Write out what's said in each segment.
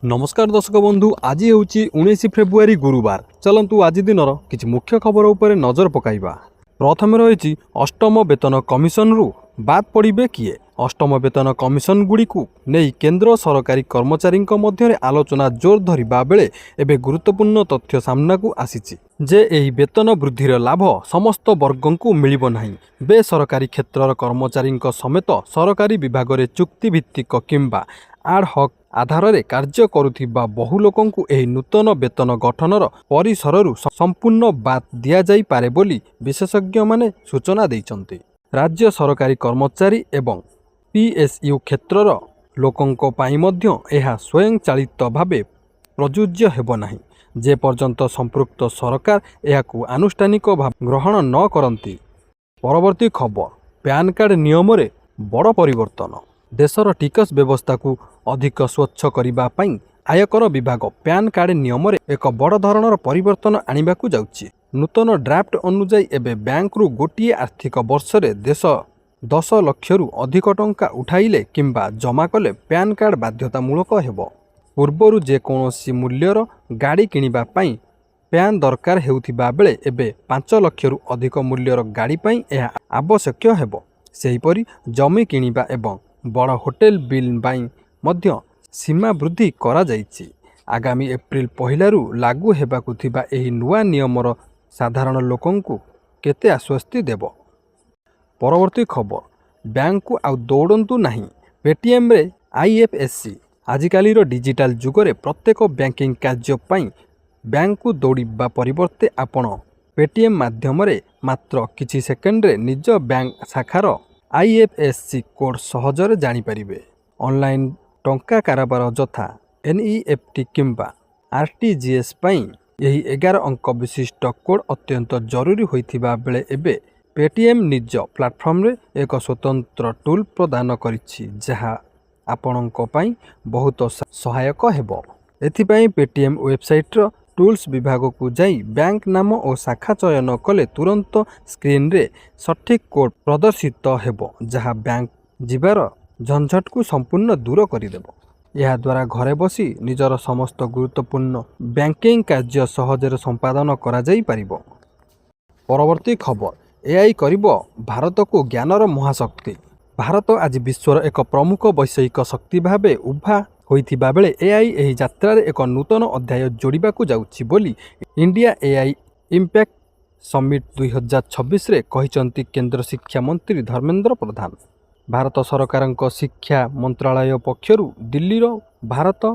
नमस्कार दर्शक बंधु आज हूँ 19 फेब्रुआरी गुरुवार। चलतु आज दिनर किछि मुख्य खबर उपरे नजर पकाइबा। प्रथम रही अष्टम वेतन कमिशन रु बाद पड़े किए। अष्टम वेतन कमिशन गुड़िकु नहीं केंद्र सरकारी कर्मचारी मध्य आलोचना जोर धरिबा बेले एबे गुरुत्वपूर्ण तथ्य सामना को आसीछि जे एही वेतन वृद्धिर लाभ समस्त वर्ग को मिलिब नाही। बेसरकारी क्षेत्रर कर्मचारी समेत सरकारी विभाग रे चुक्तिभित्तिक किंबा आड हक आधार में कार्य करुथिबा बहु लोकंकु एही नूतन वेतन गठनर परिसररु संपूर्ण बात दिया जाई पारे बोली विशेषज्ञ माने सूचना दैछन्ति। राज्य सरकारी कर्मचारी एवं पीएसयू क्षेत्रर लोकंको पाई मध्य एहा स्वयं चालित भावे प्रযোज्य हेब नाही जे पर्यंत संपृक्त सरकार एहाकु आनुष्ठानिक भाव ग्रहण न करंती। परवर्ती खबर पैन कार्ड नियम रे बड़ परिवर्तन। देशर टिकस व्यवस्था को अधिक स्वच्छ करिबा पई आयकर विभाग पैन कार्ड नियम रे एक बड़ धरणर परिवर्तन आनिबाकु जाउछि। नूतन ड्राफ्ट अनुसार एबे बैंक रु गोटिए आर्थिक वर्ष रे देश 10 लाख रु अधिक टंका उठाइले किंबा जमा कले पैन कार्ड बाध्यतामूलक हेब। पूर्वरु जे कोनोसी मूल्यर गाड़ी किनिबा पई पैन दरकार हेउथिबा बेले एबे 5 लाख रु अधिक मूल्यर गाड़ी पई एहा आवश्यक हेब। सेहिपरि जमी किनिबा एवं बड़ होटेल बिल बाई मध्य सीमा वृद्धि करा जाइछि। आगामी एप्रिल 1 रु लागू हेबाकु थिबा एही नुआ नियमर साधारण लोकंकु केते आश्वस्ति देब। परवर्ती खबर बैंक को आउ दौड़ंतु नहीं। पेटीएम रे आईएफएससी आजिकालीर डिजिटाल जुगरे प्रत्येक बैंकिंग कार्य पाई बैंक को दौड़िबा परिवर्ते आपण पेटीएम माध्यम रे मात्र किछि सेकेंड रे निज बैंक शाखार आईएफएससी कोड सहजरे जानी परिबे। ऑनलाइन टंका कारोबार जथा एनईएफटी किंबा आरटीजीएस पई यही 11 अंक विशिष्ट कोड अत्यंत जरूरी होइथिबा बेले एबे पेटीएम निज प्लेटफॉर्म रे एक स्वतंत्र टूल प्रदान करिछि जहा आपणक पई बहुत सहायक हेबो। एथिपई पेटीएम वेबसाइट रो टूल्स विभाग को जाई बैंक नाम और शाखा चयन कले तुरंत स्क्रीन रे सठिक कोड प्रदर्शित हेबो जहा बैंक जीवार झंझट को संपूर्ण दूर करदेव। यह द्वारा घरे बसी निजर समस्त गुरुत्वपूर्ण बैंकिंग कार्य सहजरे संपादन करा जाई परिबो। परवर्ती खबर एआई करिबो भारत को ज्ञानर महाशक्ति। भारत आज विश्वर एक प्रमुख वैश्विक शक्ति भावे उभा होइथिबा बेले एआई एही यात्रा रे एक नूतन अध्याय जोड़िबाकु जाउछि बोली इंडिया एआई इम्पैक्ट समिट 2026 रे कहिसंती केंद्र शिक्षा मंत्री धर्मेंद्र प्रधान। भारत सरकारक शिक्षा मंत्रालय पक्षरु दिल्लीर भारत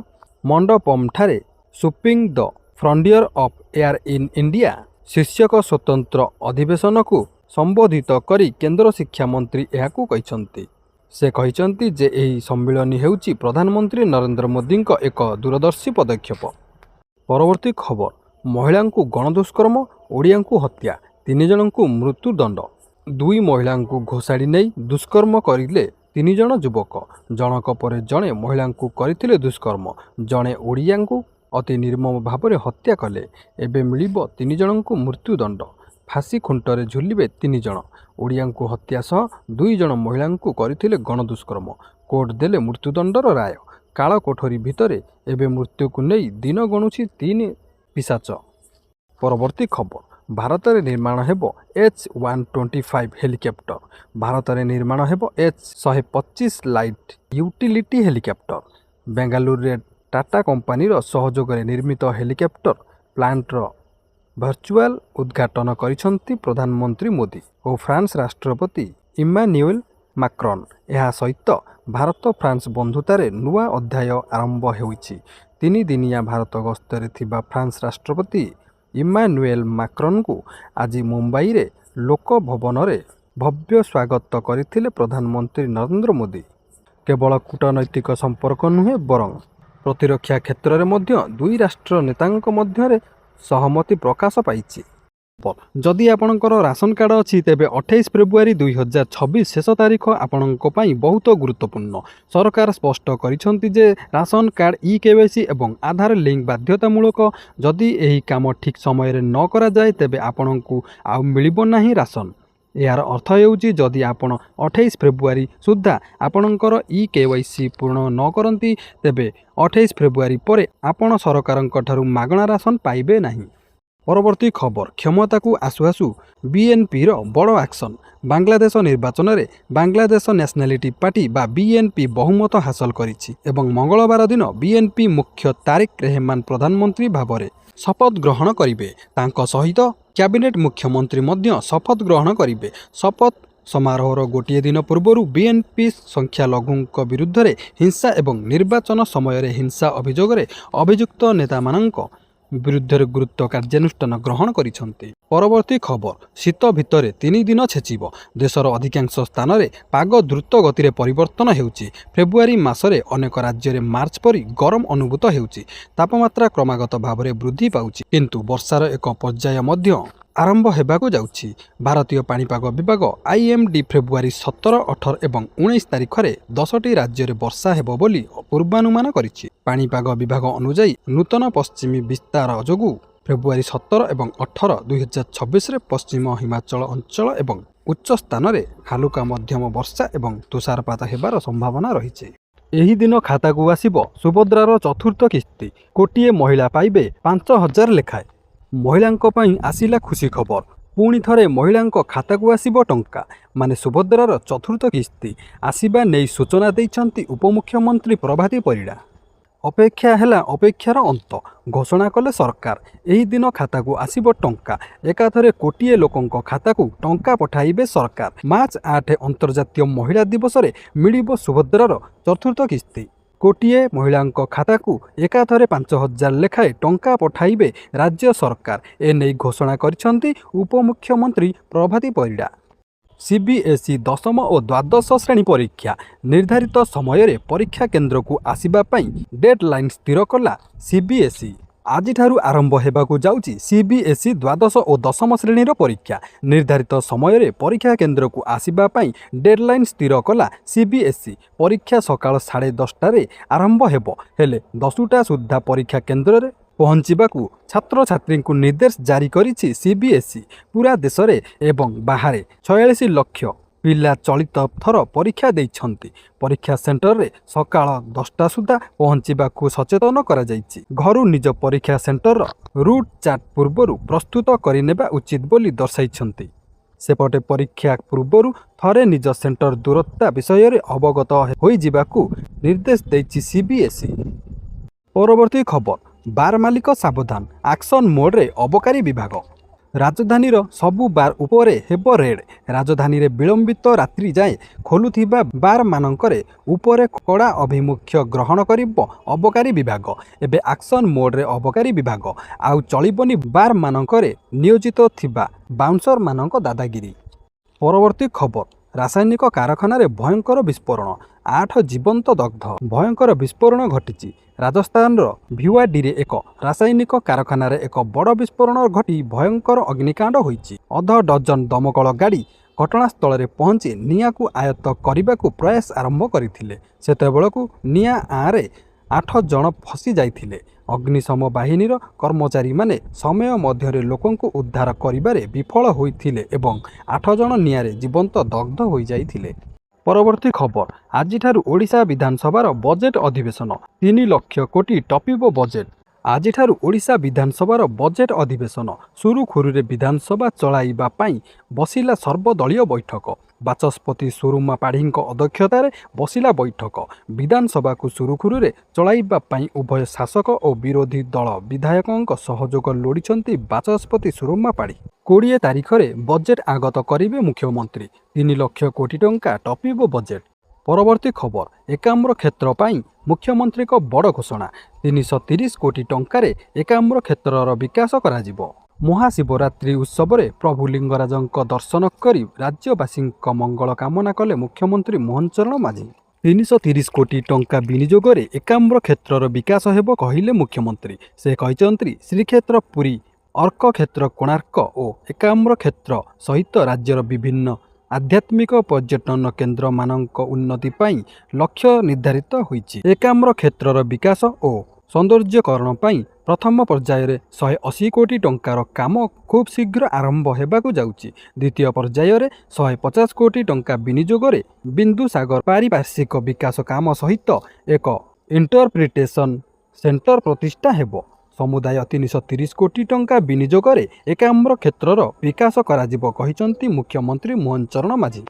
मंडपम ठारे shaping the frontier of AI in India शीर्षक स्वतंत्र अधिवेशन को संबोधित करी केंद्र शिक्षा मंत्री एहाकु कहिसंती। से कहिसंती जे एही सम्मिलनी हेउची प्रधानमंत्री नरेंद्र मोदी एक दूरदर्शी पदक्षेप। परवर्ती खबर महिला गणदुष्कर्म ओडिया हत्या 3 जन को मृत्युदंड। 2 महिला घोषाड़ी नहीं दुष्कर्म करिले 3 जन युवक जनक पर जड़े महिला करथिले दुष्कर्म जड़े ओडिया अति निर्मम भाव में हत्या कले। एबे मिलिबो 3 जन को मृत्युदंड। फांसी खुंटरे झुलिबे 3 जन ओडिया हत्या सह 2 जन महिला करथिले गणदुष्कर्म। कोर्ट देले मृत्युदंडर राय। काल कोठरी भितरे एबे मृत्यु को नहीं दिन गणुछि 3 पिशाच। परवर्ती खबर भारत में निर्माण हेबो H125 हेलिकॉप्टर। भारत में निर्माण हेबो H125 light utility helicopter. Bengaluru रे टाटा कंपनी सहयोग में निर्मित हेलिकॉप्टर प्लांट वर्चुअल उद्घाटन करिसंती प्रधानमंत्री मोदी और फ्रांस राष्ट्रपति इमानुएल मैक्रोन। यह सहित भारत फ्रांस बंधुतार नुआ अध्याय आरंभ होइछि। 3 दिनिया भारत गस्तरे थिबा फ्रांस राष्ट्रपति इमानुएल मैक्रोन को आज मुंबई रे लोक भवन रे भव्य स्वागत करथिले प्रधानमंत्री नरेंद्र मोदी। केवल कूटनैतिक संपर्क नुहे बरं प्रतिरक्षा क्षेत्र में मध्य 2 राष्ट्र नेतांक मध्य सहमति प्रकाश पाइछि। जदि आपणकर राशन कार्ड अच्छी तेबे 28 फेब्रुआरी 2026 शेष तारीख आपणक पई बहुत गुरुत्वपूर्ण। सरकार स्पष्ट करिसंती जे राशन कार्ड ई-केवाईसी एवं आधार लिंक बाध्यतामूलक। जदि एही काम ठीक समय रे न करा जाए तेबे आपणकु आ मिलिबो नाही राशन। यार अर्थ हेउची जदि आपण 28 फेब्रुआरी सुद्धा आपणकर KYC पूर्ण न करती तेबे 28 फेब्रुआरी परे आपण सरकारंक मागणा राशन पाइबे नाही। परवर्ती खबर क्षमता को आसु आसु बीएनपी रो बड़ एक्शन। बांग्लादेश निर्वाचन में बांग्लादेश नेशनलिटी पार्टी बा बीएनपी बहुमत हासिल करिछि एवं मंगलवार दिन बीएनपी मुख्य तारिक रहमान प्रधानमंत्री भाव में शपथ ग्रहण करिवे। तांको सहित कैबिनेट मुख्यमंत्री मध्य शपथ ग्रहण करिवे। शपथ समारोहर गोटे दिन पूर्व बीएनपी संख्यालघुक विरुद्ध रे हिंसा एवं निर्वाचन समय हिंसा अभियोग अभियुक्त नेता मानक विरुद्ध गुरुत्व कार्यानुष्ठान ग्रहण करिसंती। परवर्ती खबर शीत भितर 3 दिन छेचिब। देशर अधिकांश स्थान में पाग द्रुत गति परिवर्तन हेउची। फेब्रुआरी मासरे अनेक राज्य में मार्च परी गरम अनुभूत हेउची। तापमात्रा क्रमागत भाव में वृद्धि पाउची किंतु वर्षार एक पर्याय मध्य आरंभ हेबाकु जाउछि। भारतीय पाणीपाग विभाग IMD फेब्रुआरी 17, 18 एवं 19 तारिख में 10टी राज्य में वर्षा हेबो बोली पूर्वानुमान करिछि। पाणीपाग विभाग अनुଯାयी नूतन पश्चिमी विस्तार जोगु फेब्रुआरी 17 एवं 18, 2026 रे पश्चिम हिमाचल अंचल एवं उच्च स्थान में हालुका मध्यम वर्षा एवं तुषारपात हेबार संभावना रहिछि। एही दिन खाता को आसिबो सुभद्रार चतुर्थ किस्ती। कोटिए महिला पाइबे 5000 लेखाए। महिलांको पई आसिला खुशी खबर। पुणी थरे महिलांको खाता को आसिबो टंका माने सुभद्रार चतुर्थ किस्ती आसिबा नै सूचना दैछंती उपमुख्यमंत्री प्रभाती परिडा। अपेक्षा हेला अपेक्षार अंत घोषणा कले सरकार। एही दिन खाता को आसिबो टंका। एकाथरे कोटिए लोकंको खाता को टंका पठाइबे सरकार। मार्च 8 अंतर्जातीय महिला दिवस रे मिलिबो सुभद्रार चतुर्थ किस्ती। कोटिए महिलांको खाता को एकाथरे 5000 लेखाए टंका पठाइबे राज्य सरकार। एने घोषणा करिसंती उपमुख्यमंत्री प्रभाती परिडा। CBSE 10म और द्वादश श्रेणी परीक्षा निर्धारित समय रे परीक्षा केन्द्र को आसिबा पई डेडलाइन स्थिर कला CBSE। आजिठारु आरंभ हेबाकु जाउची CBSE द्वादश और 10म श्रेणीर परीक्षा। निर्धारित समय रे परीक्षा केन्द्र को आसिबा पई डेडलाइन स्थिर कला CBSE। परीक्षा सकाळ 10:30 रे आरंभ हेबो हेले 10टा सुद्धा परीक्षा केन्द्र रे पहुँचवाकू छात्र छात्री को निर्देश जारी करिछि CBSE। पूरा देश रे एवं बाहर 46 लाख पिला चलित थर परीक्षा देइछंती। परीक्षा सेंटर रे सकाळ 10टा सुद्धा पहुँचवाकू सचेतन करा जाइछि। घरु निज परीक्षा सेंटर रूट चार्ट पूर्वरु प्रस्तुत करिनेबा उचित बोली दर्शाइछंती। सेपटे परीक्षा पूर्वरु थरे निज सेंटर दूरता विषय रे अवगत होई जिबाकू निर्देश दैछि CBSE। परवर्ती खबर बार मालिक सावधान एक्शन मोड रे अबकारी विभाग। राजधानीर सबु बार उपरे हेबो रेड। राजधानी रे विलंबित रात्रि जाए खोलुथिबा बार मानकरे उपरे कड़ा अभिमुख्य ग्रहण करिबो अबकारी विभाग। एबे एक्शन मोड रे अबकारी विभाग आउ चलिबनी बार मानकरे नियोजित थिबा बाउंसर मानक दादागिरी। परवर्ती खबर रासायनिक कारखाना रे भयंकर विस्फोरण 8 जीवंत दग्ध। भयंकर विस्फोरण घटिछि। राजस्थान भिवाडी रे एक रासायनिक कारखाना रे एक बड़ विस्फोरण घटी भयंकर अग्निकांड होइछि। अध डजन दमकल गाड़ी घटनास्थल रे पहुंची निया को आयत्त करने प्रयास आरंभ करथिले। सेतेबेलकू निया आरे 8 जन फसी जाइथिले। अग्निशम बाहिनीर कर्मचारी माने समय मध्य लोकंकु उद्धार करिबारे विफल होइथिले एवं 8 जन नियारे जीवंत दग्ध होई जाइथिले। परवर्ती खबर आजिठारु ओडिशा विधानसभार बजेट अधिवेशन 3 लाख कोटी टपिबो बजेट। आजिठारु ओडिशा विधानसभार बजेट अधिवेशन सुरुखुरुरे विधानसभा चलाइबा पाई बसिला सर्वदलीय बैठक। बाचस्पति सुरुमा पाढ़ीଙ୍କ अध्यक्षतार बसिला बैठक। विधानसभा को सुरुखुरुरे चलाइबा पाई उभय शासक और विरोधी दल विधायकों सहयोग लोड़िछंती बाचस्पति सुरुमा पाढ़ी। 20 तारिख में बजेट आगत करिवे मुख्यमंत्री। 3 लाख कोटी टंका टपिबो बजेट। परवर्ती खबर एकाम्र क्षेत्र पाई मुख्यमंत्री को बड़ घोषणा 330 कोटी टंकार एकाम्र क्षेत्रर विकास कराजिबो। महाशिवरात्रि उत्सव में प्रभु लिंगराजंक दर्शन करी राज्यवासी मंगल कामना कले मुख्यमंत्री मोहन चरण माझी। 330 कोटी टंका विनियोग में एकाम्र क्षेत्रर विकास हेबो कहिले मुख्यमंत्री। से कहचंत्री श्रीक्षेत्र पुरी अर्क क्षेत्र कोणार्क और एकाम्र क्षेत्र सहित राज्यर विभिन्न आध्यात्मिक पर्यटन केन्द्र मानक उन्नति पाई लक्ष्य निर्धारित होइछि। एकाम्र क्षेत्रर विकास और ସୌନ୍ଦର୍ଯ୍ୟକରଣ ପାଇଁ ପ୍ରଥମ ପର୍ଯ୍ୟାୟରେ 180 କୋଟି ଟଙ୍କାର କାମ ଖୁବ୍ ଶୀଘ୍ର ଆରମ୍ଭ ହେବାକୁ ଯାଉଛି। ଦ୍ୱିତୀୟ ପର୍ଯ୍ୟାୟରେ 150 କୋଟି ଟଙ୍କା ବିନିଯୋଗରେ ବିନ୍ଦୁସାଗର ପାରିପାର୍ଶ୍ୱିକ ବିକାଶ କାମ ସହିତ ଏକ ଇଣ୍ଟରପ୍ରିଟେସନ୍ ସେଣ୍ଟର ପ୍ରତିଷ୍ଠା ହେବ। ସମୁଦାୟ 330 କୋଟି ଟଙ୍କା ବିନିଯୋଗରେ ଏକାମ୍ର କ୍ଷେତ୍ରର ବିକାଶ କରାଯିବ, କହିଛନ୍ତି ମୁଖ୍ୟମନ୍ତ୍ରୀ ମୋହନ ଚରଣ ମାଝୀ।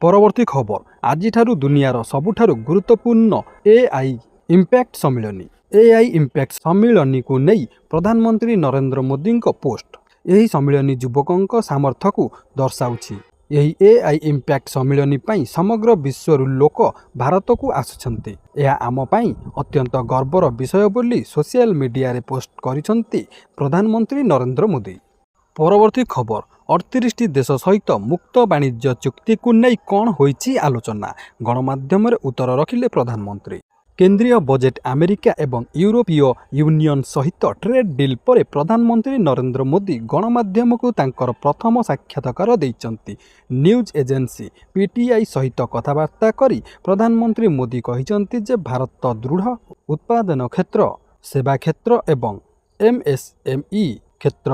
ପରବର୍ତ୍ତୀ ଖବର, ଆଜିଠାରୁ ଦୁନିଆର ସବୁଠାରୁ ଗୁରୁତ୍ୱପୂର୍ଣ୍ଣ ଏଆଇ ଇମ୍ପ୍ୟାକ୍ଟ ସମ୍ମିଳନୀ। ଏଆଇ ଇମ୍ପ୍ୟାକ୍ଟ ସମ୍ମିଳନୀକୁ ନେଇ ପ୍ରଧାନମନ୍ତ୍ରୀ ନରେନ୍ଦ୍ର ମୋଦିଙ୍କ ପୋଷ୍ଟ। ଏହି ସମ୍ମିଳନୀ ଯୁବକଙ୍କ ସାମର୍ଥ୍ୟକୁ ଦର୍ଶାଉଛି। ଏହି ଏଆଇ ଇମ୍ପ୍ୟାକ୍ଟ ସମ୍ମିଳନୀ ପାଇଁ ସମଗ୍ର ବିଶ୍ୱରୁ ଲୋକ ଭାରତକୁ ଆସୁଛନ୍ତି। ଏହା ଆମ ପାଇଁ ଅତ୍ୟନ୍ତ ଗର୍ବର ବିଷୟ ବୋଲି ସୋସିଆଲ ମିଡ଼ିଆରେ ପୋଷ୍ଟ କରିଛନ୍ତି ପ୍ରଧାନମନ୍ତ୍ରୀ ନରେନ୍ଦ୍ର ମୋଦି। ପରବର୍ତ୍ତୀ ଖବର, 38ଟି ଦେଶ ସହିତ ମୁକ୍ତ ବାଣିଜ୍ୟ ଚୁକ୍ତିକୁ ନେଇ କ'ଣ ହୋଇଛି ଆଲୋଚନା? ଗଣମାଧ୍ୟମରେ ଉତ୍ତର ରଖିଲେ ପ୍ରଧାନମନ୍ତ୍ରୀ। କେନ୍ଦ୍ରୀୟ ବଜେଟ୍ ଆମେରିକା ଏବଂ ୟୁରୋପୀୟ ୟୁନିୟନ ସହିତ ଟ୍ରେଡ୍ ଡିଲ୍ ପରେ ପ୍ରଧାନମନ୍ତ୍ରୀ ନରେନ୍ଦ୍ର ମୋଦି ଗଣମାଧ୍ୟମକୁ ତାଙ୍କର ପ୍ରଥମ ସାକ୍ଷାତକାର ଦେଇଛନ୍ତି। ନ୍ୟୁଜ୍ ଏଜେନ୍ସି ପିଟିଆଇ ସହିତ କଥାବାର୍ତ୍ତା କରି ପ୍ରଧାନମନ୍ତ୍ରୀ ମୋଦି କହିଛନ୍ତି ଯେ ଭାରତ ଦୃଢ଼ ଉତ୍ପାଦନ କ୍ଷେତ୍ର, ସେବା କ୍ଷେତ୍ର ଏବଂ ଏମ୍ଏସ୍ଏମ୍ଇ କ୍ଷେତ୍ର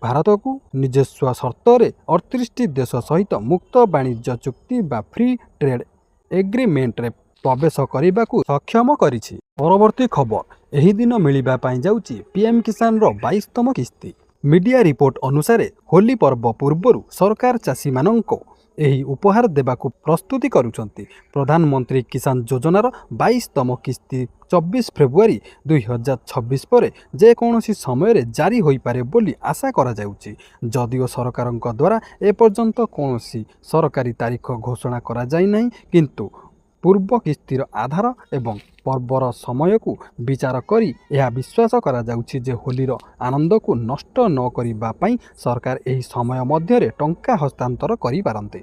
ଭାରତକୁ ନିଜସ୍ୱ ସର୍ତ୍ତରେ 38ଟି ଦେଶ ସହିତ ମୁକ୍ତ ବାଣିଜ୍ୟ ଚୁକ୍ତି ବା ଫ୍ରି ଟ୍ରେଡ୍ ଏଗ୍ରିମେଣ୍ଟରେ ପ୍ରବେଶ କରିବାକୁ ସକ୍ଷମ କରିଛି। ପରବର୍ତ୍ତୀ ଖବର, ଏହି ଦିନ ମିଳିବା ପାଇଁ ଯାଉଛି ପିଏମ୍ କିଷାନର 22ତମ କିସ୍ତି। ମିଡିଆ ରିପୋର୍ଟ ଅନୁସାରେ ହୋଲି ପର୍ବ ପୂର୍ବରୁ ସରକାର ଚାଷୀମାନଙ୍କୁ ଏହି ଉପହାର ଦେବାକୁ ପ୍ରସ୍ତୁତି କରୁଛନ୍ତି। ପ୍ରଧାନମନ୍ତ୍ରୀ କିଷାନ ଯୋଜନାର 22ତମ କିସ୍ତି 24 ଫେବୃଆରୀ 2026 ପରେ ଯେକୌଣସି ସମୟରେ ଜାରି ହୋଇପାରେ ବୋଲି ଆଶା କରାଯାଉଛି। ଯଦିଓ ସରକାରଙ୍କ ଦ୍ୱାରା ଏପର୍ଯ୍ୟନ୍ତ କୌଣସି ସରକାରୀ ତାରିଖ ଘୋଷଣା କରାଯାଇନାହିଁ, କିନ୍ତୁ ପୂର୍ବ କିସ୍ତିର ଆଧାର ଏବଂ ପର୍ବର ସମୟକୁ ବିଚାର କରି ଏହା ବିଶ୍ୱାସ କରାଯାଉଛି ଯେ ହୋଲିର ଆନନ୍ଦକୁ ନଷ୍ଟ ନ କରିବା ପାଇଁ ସରକାର ଏହି ସମୟ ମଧ୍ୟରେ ଟଙ୍କା ହସ୍ତାନ୍ତର କରିପାରନ୍ତି।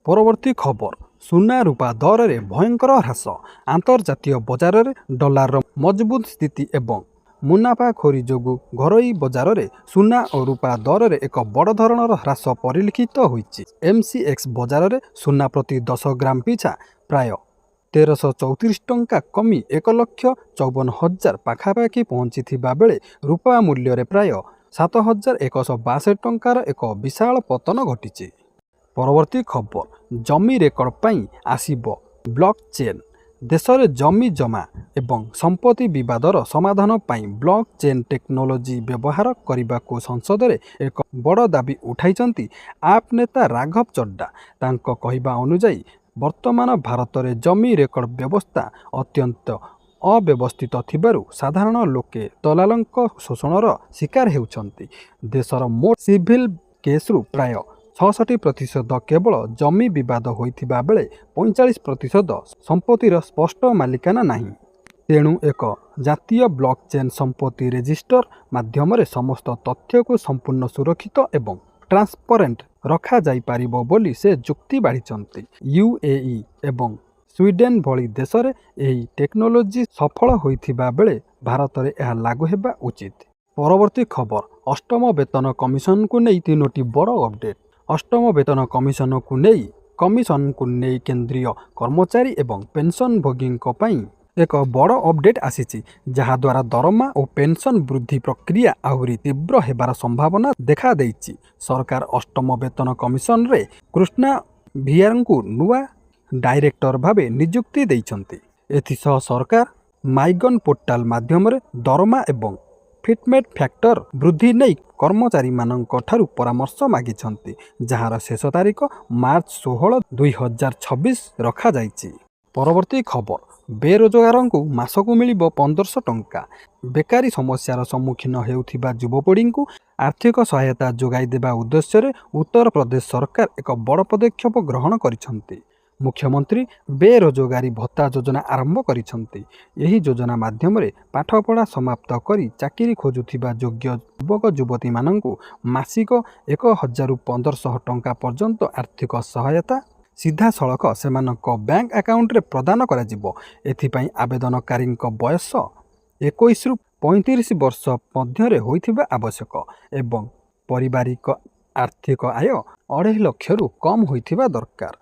ପରବର୍ତ୍ତୀ ଖବର, ସୁନା ରୂପା ଦରରେ ଭୟଙ୍କର ହ୍ରାସ। ଆନ୍ତର୍ଜାତୀୟ ବଜାରରେ ଡଲାରର ମଜବୁତ ସ୍ଥିତି ଏବଂ ମୁନାଫାଖୋରି ଯୋଗୁଁ ଘରୋଇ ବଜାରରେ ସୁନା ଓ ରୂପା ଦରରେ ଏକ ବଡ଼ ଧରଣର ହ୍ରାସ ପରିଲକ୍ଷିତ ହୋଇଛି। ଏମ୍ସିଏକ୍ସ ବଜାରରେ ସୁନା ପ୍ରତି 10 ଗ୍ରାମ ପିଛା ପ୍ରାୟ 1334 ଟଙ୍କା କମି 1,54,000 ପାଖାପାଖି ପହଞ୍ଚିଥିବା ବେଳେ ରୂପା ମୂଲ୍ୟରେ ପ୍ରାୟ 7,162 ଟଙ୍କାର ଏକ ବିଶାଳ ପତନ ଘଟିଛି। ପରବର୍ତ୍ତୀ ଖବର, ଜମି ରେକର୍ଡ ପାଇଁ ଆସିବ ବ୍ଲକ୍ ଚେନ୍। ଦେଶରେ ଜମି ଜମା ଏବଂ ସମ୍ପତ୍ତି ବିବାଦର ସମାଧାନ ପାଇଁ ବ୍ଲକ୍ ଚେନ୍ ଟେକ୍ନୋଲୋଜି ବ୍ୟବହାର କରିବାକୁ ସଂସଦରେ ଏକ ବଡ଼ ଦାବି ଉଠାଇଛନ୍ତି ଆପ୍ ନେତା ରାଘବ ଚଡ୍ଡା। ତାଙ୍କ କହିବା ଅନୁଯାୟୀ ବର୍ତ୍ତମାନ ଭାରତରେ ଜମି ରେକର୍ଡ ବ୍ୟବସ୍ଥା ଅତ୍ୟନ୍ତ ଅବ୍ୟବସ୍ଥିତ ଥିବାରୁ ସାଧାରଣ ଲୋକେ ଦଲାଲଙ୍କ ଶୋଷଣର ଶିକାର ହେଉଛନ୍ତି। ଦେଶର ମୋଟ ସିଭିଲ୍ କେସ୍ରୁ ପ୍ରାୟ 66% କେବଳ ଜମି ବିବାଦ ହୋଇଥିବା ବେଳେ 45% ସମ୍ପତ୍ତିର ସ୍ପଷ୍ଟ ମାଲିକାନା ନାହିଁ। ତେଣୁ ଏକ ଜାତୀୟ ବ୍ଲକ୍ ଚେନ୍ ସମ୍ପତ୍ତି ରେଜିଷ୍ଟର ମାଧ୍ୟମରେ ସମସ୍ତ ତଥ୍ୟକୁ ସମ୍ପୂର୍ଣ୍ଣ ସୁରକ୍ଷିତ ଏବଂ ଟ୍ରାନ୍ସପରେଣ୍ଟ ରଖାଯାଇପାରିବ ବୋଲି ସେ ଯୁକ୍ତି ବାଢ଼ିଛନ୍ତି। ୟୁଏଇ ଏବଂ ସ୍ୱିଡେନ୍ ଭଳି ଦେଶରେ ଏହି ଟେକ୍ନୋଲୋଜି ସଫଳ ହୋଇଥିବା ବେଳେ ଭାରତରେ ଏହା ଲାଗୁ ହେବା ଉଚିତ। ପରବର୍ତ୍ତୀ ଖବର, ଅଷ୍ଟମ ବେତନ କମିଶନକୁ ନେଇ 3ଟି ବଡ଼ ଅପଡେଟ୍। ଅଷ୍ଟମ ବେତନ କମିଶନକୁ ନେଇ କେନ୍ଦ୍ରୀୟ କର୍ମଚାରୀ ଏବଂ ପେନ୍ସନଭୋଗୀଙ୍କ ପାଇଁ ଏକ ବଡ଼ ଅପଡେଟ୍ ଆସିଛି, ଯାହାଦ୍ୱାରା ଦରମା ଓ ପେନ୍ସନ ବୃଦ୍ଧି ପ୍ରକ୍ରିୟା ଆହୁରି ତୀବ୍ର ହେବାର ସମ୍ଭାବନା ଦେଖାଦେଇଛି। ସରକାର ଅଷ୍ଟମ ବେତନ କମିଶନରେ କୃଷ୍ଣା ଭିଆରଙ୍କୁ ନୂଆ ଡାଇରେକ୍ଟର ଭାବେ ନିଯୁକ୍ତି ଦେଇଛନ୍ତି। ଏଥିସହ ସରକାର ମାଇଗନ୍ ପୋର୍ଟାଲ ମାଧ୍ୟମରେ ଦରମା ଏବଂ ଫିଟମେଣ୍ଟ ଫ୍ୟାକ୍ଟର ବୃଦ୍ଧି ନେଇ କର୍ମଚାରୀମାନଙ୍କ ଠାରୁ ପରାମର୍ଶ ମାଗିଛନ୍ତି, ଯାହାର ଶେଷ ତାରିଖ ମାର୍ଚ୍ଚ 16, 2026 ରଖାଯାଇଛି। ପରବର୍ତ୍ତୀ ଖବର, ବେରୋଜଗାରଙ୍କୁ ମାସକୁ ମିଳିବ 1500 ଟଙ୍କା। ବେକାରୀ ସମସ୍ୟାର ସମ୍ମୁଖୀନ ହେଉଥିବା ଯୁବପିଢ଼ିଙ୍କୁ ଆର୍ଥିକ ସହାୟତା ଯୋଗାଇ ଦେବା ଉଦ୍ଦେଶ୍ୟରେ ଉତ୍ତରପ୍ରଦେଶ ସରକାର ଏକ ବଡ଼ ପଦକ୍ଷେପ ଗ୍ରହଣ କରିଛନ୍ତି। ମୁଖ୍ୟମନ୍ତ୍ରୀ ବେରୋଜଗାରୀ ଭତ୍ତା ଯୋଜନା ଆରମ୍ଭ କରିଛନ୍ତି। ଏହି ଯୋଜନା ମାଧ୍ୟମରେ ପାଠପଢ଼ା ସମାପ୍ତ କରି ଚାକିରି ଖୋଜୁଥିବା ଯୋଗ୍ୟ ଯୁବକ ଯୁବତୀମାନଙ୍କୁ ମାସିକ 1,000ରୁ 1,500 ଟଙ୍କା ପର୍ଯ୍ୟନ୍ତ ଆର୍ଥିକ ସହାୟତା ସିଧାସଳଖ ସେମାନଙ୍କ ବ୍ୟାଙ୍କ ଆକାଉଣ୍ଟରେ ପ୍ରଦାନ କରାଯିବ। ଏଥିପାଇଁ ଆବେଦନକାରୀଙ୍କ ବୟସ 21ରୁ 35 ବର୍ଷ ମଧ୍ୟରେ ହୋଇଥିବା ଆବଶ୍ୟକ ଏବଂ ପାରିବାରିକ ଆର୍ଥିକ ଆୟ 2.5 ଲକ୍ଷରୁ କମ୍ ହୋଇଥିବା ଦରକାର।